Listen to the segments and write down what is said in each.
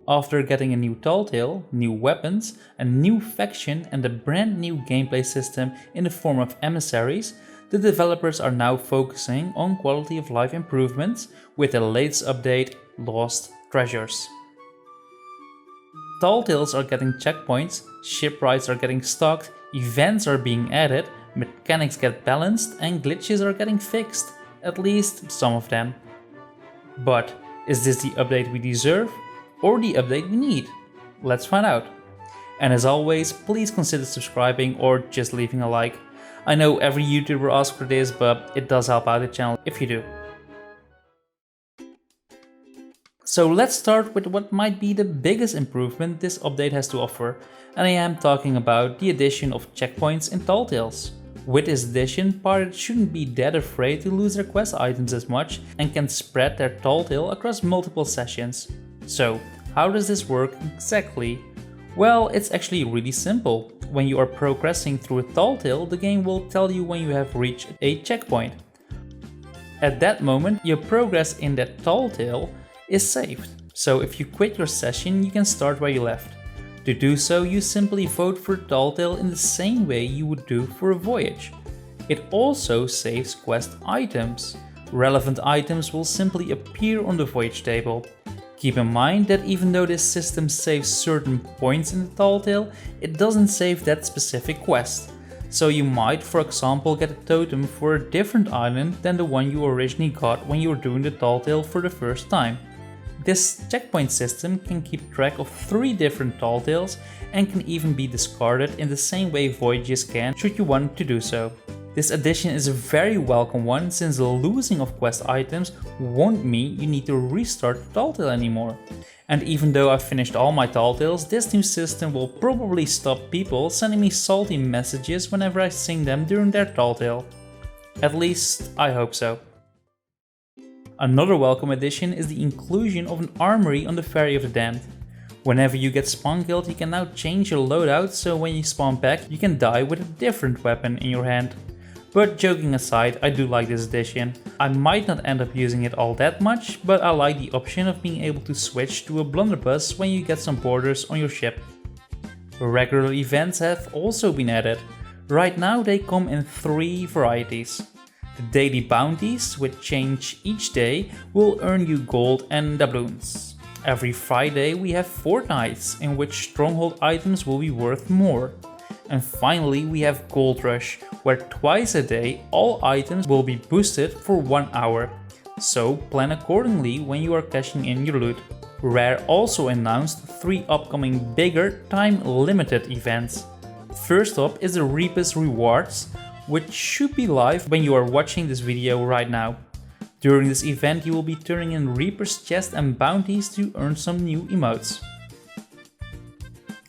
After getting a new tall tale, new weapons, a new faction and a brand new gameplay system in the form of emissaries, the developers are now focusing on quality of life improvements with the latest update, Lost Treasures. Tall tales are getting checkpoints, shipwrights are getting stocked, events are being added, mechanics get balanced and glitches are getting fixed, at least some of them. But is this the update we deserve or the update we need? Let's find out. And as always, please consider subscribing or just leaving a like. I know every YouTuber asks for this, but it does help out the channel if you do. So let's start with what might be the biggest improvement this update has to offer, and I am talking about the addition of checkpoints in Tall Tales. With this addition, pirates shouldn't be that afraid to lose their quest items as much and can spread their Tall Tale across multiple sessions. So, how does this work exactly? Well, it's actually really simple. When you are progressing through a Tall Tale, the game will tell you when you have reached a checkpoint. At that moment, your progress in that Tall Tale is saved. So if you quit your session, you can start where you left. To do so, you simply vote for Tall Tale in the same way you would do for a voyage. It also saves quest items. Relevant items will simply appear on the voyage table. Keep in mind that even though this system saves certain points in the Tall Tale, it doesn't save that specific quest. So you might, for example, get a totem for a different island than the one you originally got when you were doing the Tall Tale for the first time. This checkpoint system can keep track of 3 different Tall Tales and can even be discarded in the same way voyages can should you want to do so. This addition is a very welcome one since the losing of quest items won't mean you need to restart the Tall Tale anymore. And even though I've finished all my Tall Tales, this new system will probably stop people sending me salty messages whenever I sing them during their Tall Tale. At least, I hope so. Another welcome addition is the inclusion of an armoury on the Ferry of the Damned. Whenever you get spawn killed, you can now change your loadout so when you spawn back, you can die with a different weapon in your hand. But joking aside, I do like this addition. I might not end up using it all that much, but I like the option of being able to switch to a blunderbuss when you get some boarders on your ship. Regular events have also been added. Right now they come in 3 varieties. The daily bounties, which change each day, will earn you gold and doubloons. Every Friday we have fortnights, in which stronghold items will be worth more. And finally we have Gold Rush, where twice a day all items will be boosted for 1 hour. So plan accordingly when you are cashing in your loot. Rare also announced 3 upcoming bigger time-limited events. First up is the Reapers Rewards, which should be live when you are watching this video right now. During this event you will be turning in Reaper's chests and bounties to earn some new emotes.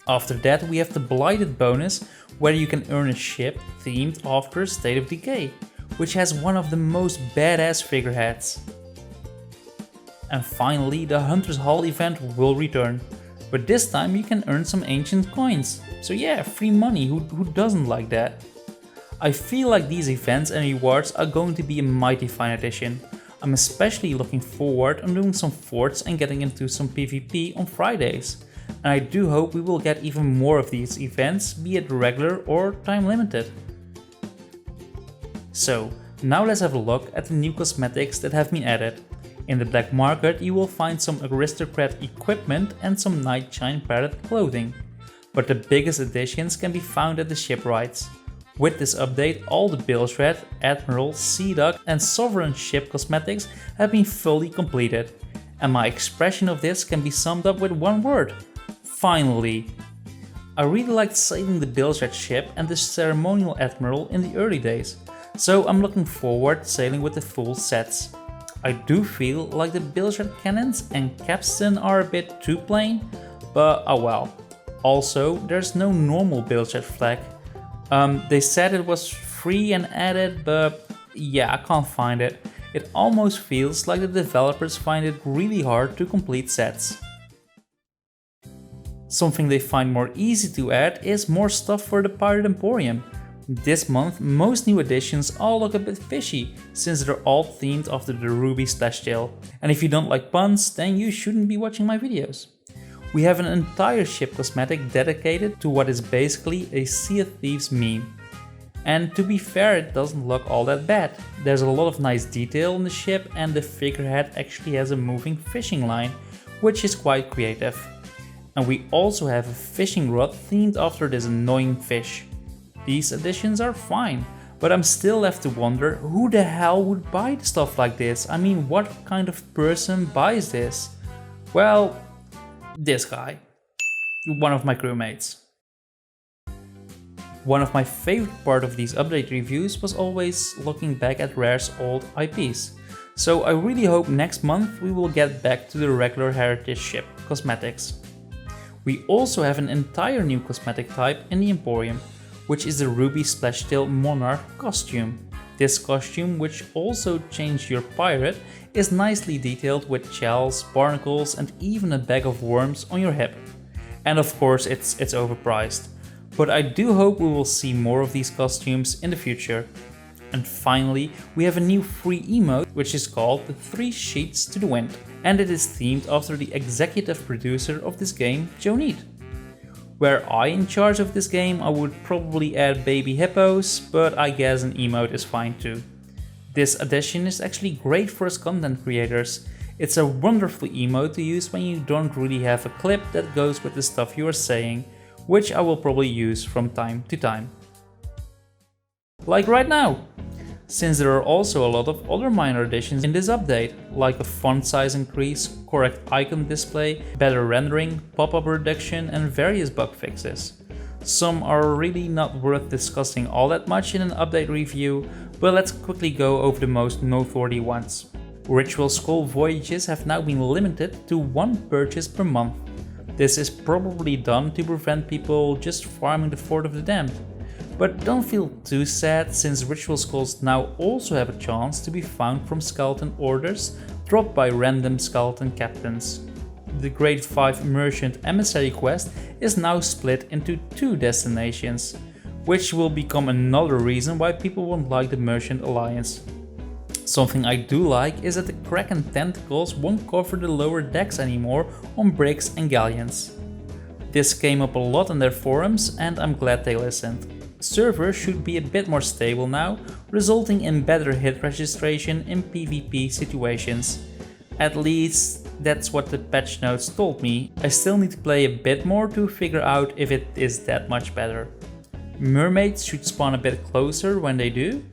After that we have the Blighted bonus, where you can earn a ship themed after State of Decay, which has one of the most badass figureheads. And finally the Hunter's Hall event will return, but this time you can earn some ancient coins. So yeah, free money, who doesn't like that? I feel like these events and rewards are going to be a mighty fine addition. I'm especially looking forward on doing some forts and getting into some PvP on Fridays. And I do hope we will get even more of these events, be it regular or time limited. So, now let's have a look at the new cosmetics that have been added. In the black market you will find some aristocrat equipment and some night shine padded clothing. But the biggest additions can be found at the shipwrights. With this update, all the Bilgerat, Admiral, Sea Duck and Sovereign ship cosmetics have been fully completed. And my expression of this can be summed up with one word: finally! I really liked sailing the Bilgerat ship and the Ceremonial Admiral in the early days, so I'm looking forward to sailing with the full sets. I do feel like the Bilgerat cannons and capstan are a bit too plain, but oh well. Also, there's no normal Bilgerat flag. They said it was free and added, but yeah, I can't find it. It almost feels like the developers find it really hard to complete sets. Something they find more easy to add is more stuff for the Pirate Emporium. This month most new additions all look a bit fishy, since they're all themed after the Ruby splash tail. And if you don't like puns, then you shouldn't be watching my videos. we have an entire ship cosmetic dedicated to what is basically a Sea of Thieves meme. And to be fair, it doesn't look all that bad. There's a lot of nice detail in the ship, and the figurehead actually has a moving fishing line, which is quite creative. And we also have a fishing rod themed after this annoying fish. These additions are fine, but I'm still left to wonder who the hell would buy stuff like this. I mean, what kind of person buys this? Well, this guy. One of my crewmates. One of my favorite part of these update reviews was always looking back at Rare's old IPs. So I really hope next month we will get back to the regular heritage ship cosmetics. We also have an entire new cosmetic type in the Emporium, which is the Ruby Splashtail Monarch costume. This costume, which also changed your pirate, is nicely detailed with shells, barnacles and even a bag of worms on your hip. And of course it's overpriced. But I do hope we will see more of these costumes in the future. And finally, we have a new free emote, which is called the 3 Sheets to the Wind, and it is themed after the executive producer of this game, Joe Neat. Were I in charge of this game, I would probably add baby hippos, but I guess an emote is fine too. This addition is actually great for us content creators. It's a wonderful emote to use when you don't really have a clip that goes with the stuff you are saying, which I will probably use from time to time. Like right now! Since there are also a lot of other minor additions in this update, like a font size increase, correct icon display, better rendering, pop-up reduction and various bug fixes. Some are really not worth discussing all that much in an update review, but let's quickly go over the most noteworthy ones. Ritual Skull voyages have now been limited to 1 purchase per month. This is probably done to prevent people just farming the Fort of the Damned. But don't feel too sad, since Ritual Skulls now also have a chance to be found from skeleton orders dropped by random skeleton captains. The Grade 5 Merchant Emissary quest is now split into 2 destinations, which will become another reason why people won't like the Merchant Alliance. Something I do like is that the Kraken tentacles won't cover the lower decks anymore on brigs and galleons. This came up a lot in their forums and I'm glad they listened. Servers should be a bit more stable now, resulting in better hit registration in PvP situations. At least that's what the patch notes told me. I still need to play a bit more to figure out if it is that much better. Mermaids should spawn a bit closer when they do.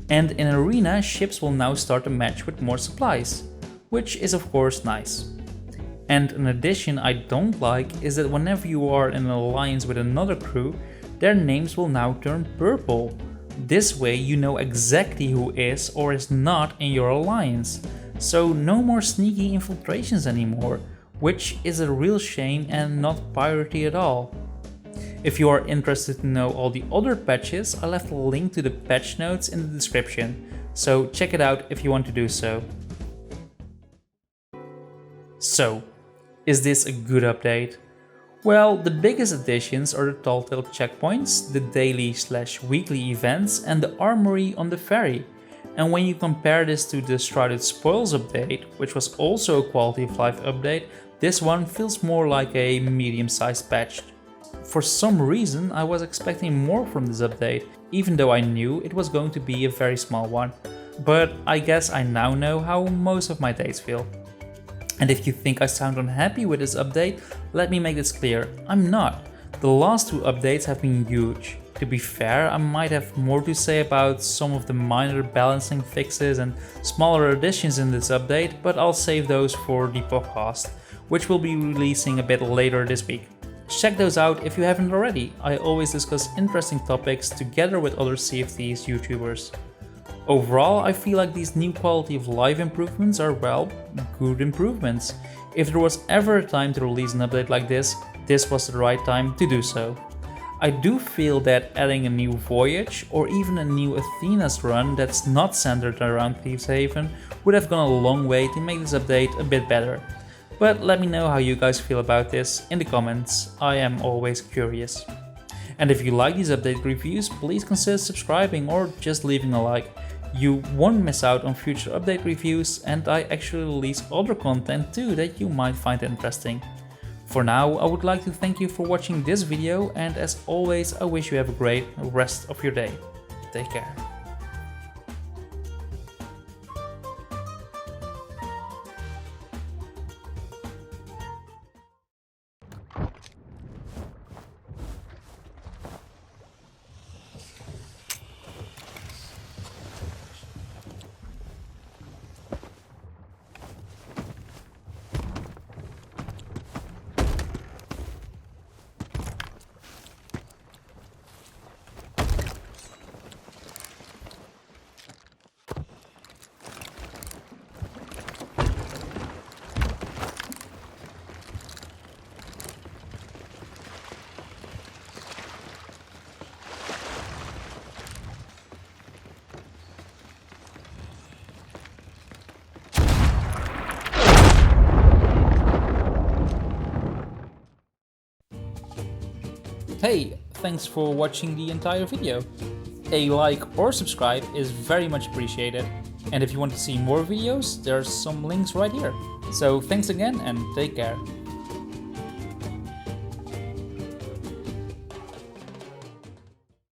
And in Arena, ships will now start a match with more supplies, which is of course nice. And an addition I don't like is that whenever you are in an alliance with another crew, their names will now turn purple. This way you know exactly who is or is not in your alliance. So no more sneaky infiltrations anymore, which is a real shame and not piratey at all. If you are interested to know all the other patches, I left a link to the patch notes in the description, so check it out if you want to do so. So, is this a good update? Well, the biggest additions are the Telltale checkpoints, the daily/weekly events and the armoury on the ferry. And when you compare this to the Shrouded Spoils update, which was also a quality of life update, this one feels more like a medium-sized patch. For some reason I was expecting more from this update, even though I knew it was going to be a very small one. But I guess I now know how most of my days feel. And if you think I sound unhappy with this update, let me make this clear, I'm not. The last 2 updates have been huge. To be fair, I might have more to say about some of the minor balancing fixes and smaller additions in this update, but I'll save those for the podcast, which will be releasing a bit later this week. Check those out if you haven't already. I always discuss interesting topics together with other Sea of Thieves YouTubers. Overall, I feel like these new quality of life improvements are, well, good improvements. If there was ever a time to release an update like this was the right time to do so. I do feel that adding a new voyage or even a new Athena's run that's not centered around Thieves Haven would have gone a long way to make this update a bit better. But let me know how you guys feel about this in the comments, I am always curious. And if you like these update reviews, please consider subscribing or just leaving a like. You won't miss out on future update reviews, and I actually release other content too that you might find interesting. For now, I would like to thank you for watching this video, and as always, I wish you have a great rest of your day. Take care. Hey, thanks for watching the entire video. A like or subscribe is very much appreciated. And if you want to see more videos, there's some links right here. So thanks again and take care.